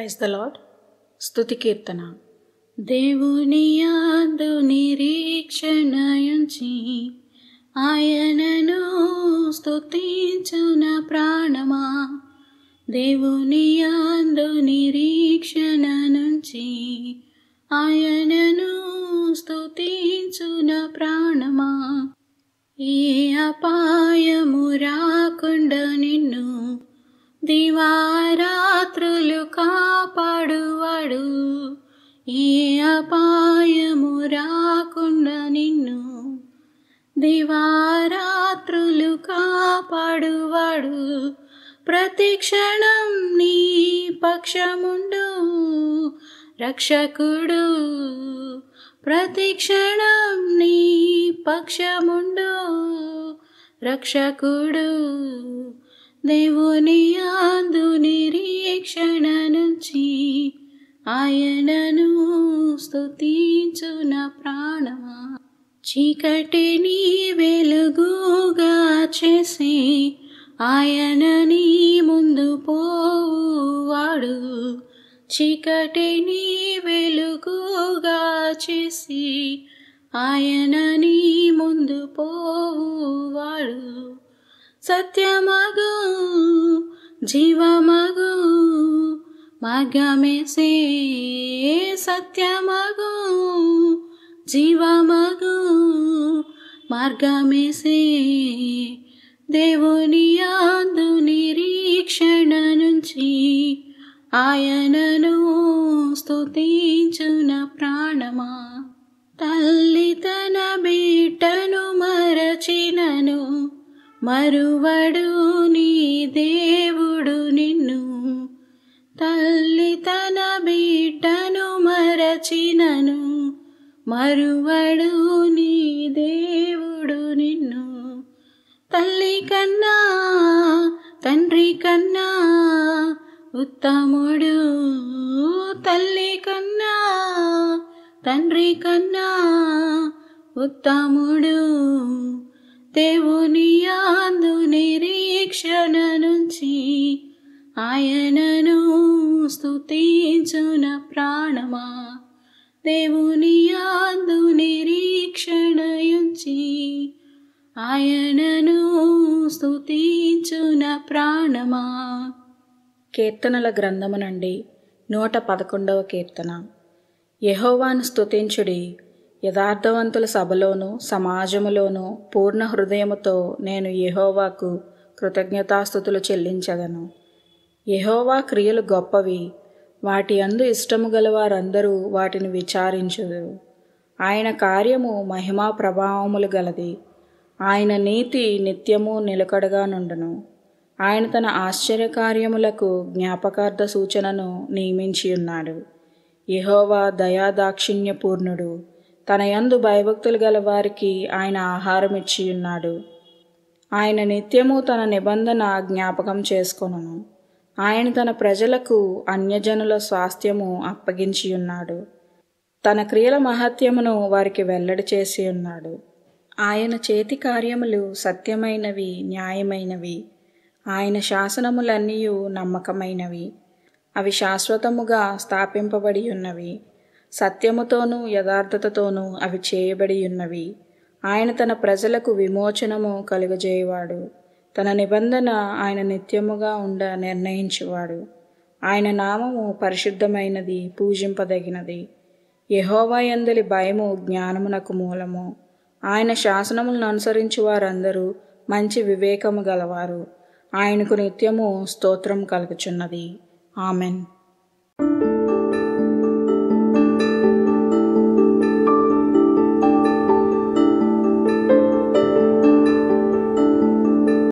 Praise the lord. స్తుతి కీర్తన. దేవుని యందు నిరీక్షణయుంచి ఆయనను స్తుతించున ప్రాణమా. దేవుని యందు నిరీక్షణనుంచి ఆయనను స్తుతించున ప్రాణమా. ఏ అపాయము రాకుండా నిన్ను దివారాత్రులు కాపాడువాడు. ఏ అపాయము రాకుండా నిన్ను దివారాత్రులు కాపాడువాడు. ప్రతి క్షణం నీ పక్షముండు రక్షకుడు. ప్రతి క్షణం నీ పక్షముండు రక్షకుడు. దేవుని యందు నిరీక్షణ నుంచి ఆయనను స్తుతించున ప్రాణమా. చీకటిని వెలుగుగా చేసి ఆయన నీ ముందు పోవాడు. చీకటిని వెలుగుగా చేసి ఆయన నీ ముందు పోవాడు. సత్యమగు జీవమగు మార్గమేసే. సత్యమగు జీవమగు మార్గమేసే. దేవుని యందు నిరీక్షణ నుంచి ఆయనను స్తుతించున ప్రాణమా. తల్లి తన బిడ్డను మరచినను మరువడు నీ దేవుడు నిన్ను. తల్లి తన బిడ్డను మరచినను మరువడు నీ దేవుడు నిన్ను. తల్లి కన్నా తండ్రి కన్నా ఉత్తముడు. తల్లి కన్నా తండ్రి కన్నా ఉత్తముడు. దేవుని యందు నిరీక్షణ నుంచి ఆయనను స్తుతించున ప్రాణమా. దేవుని యందు నిరీక్షణయుంచి ఆయనను స్తుతించున ప్రాణమా. కీర్తనల గ్రంథము నుండి 111వ కీర్తన. యెహోవాను స్తుతించుడి. యథార్థవంతుల సభలోను సమాజములోను పూర్ణ హృదయముతో నేను యెహోవాకు కృతజ్ఞతాస్తుతులు చెల్లించదను. యెహోవా క్రియలు గొప్పవి, వాటి యందు ఇష్టము గల వారందరూ వాటిని విచారించుదురు. ఆయన కార్యము మహిమా ప్రభావములు గలది. ఆయన నీతి నిత్యము నిలకడగా నుండును. ఆయన తన ఆశ్చర్యకార్యములకు జ్ఞాపకార్థ సూచనను నియమించియున్నాడు. యెహోవా దయాదాక్షిణ్యపూర్ణుడు. తన యందు భయభక్తులు గల వారికి ఆయన ఆహారం ఇచ్చియున్నాడు. ఆయన నిత్యము తన నిబంధన జ్ఞాపకం చేసుకొనును. ఆయన తన ప్రజలకు అన్యజనుల స్వాస్థ్యము అప్పగించియున్నాడు. తన క్రియల మహత్యమును వారికి వెల్లడి చేసి ఉన్నాడు. ఆయన చేతి కార్యములు సత్యమైనవి, న్యాయమైనవి. ఆయన శాసనములన్నీయు నమ్మకమైనవి. అవి శాశ్వతముగా స్థాపింపబడి ఉన్నవి. సత్యముతోనూ యథార్థతతోనూ అవి చేయబడి ఉన్నవి. ఆయన తన ప్రజలకు విమోచనము కలుగజేయువాడు. తన నిబంధన ఆయన నిత్యముగా ఉండ నిర్ణయించువాడు. ఆయన నామము పరిశుద్ధమైనది, పూజింపదగినది. యెహోవా యందలి భయము జ్ఞానమునకు మూలము. ఆయన శాసనములను అనుసరించు వారందరూ మంచి వివేకము గలవారు. ఆయనకు నిత్యము స్తోత్రం కలుగుచున్నది. ఆమెన్.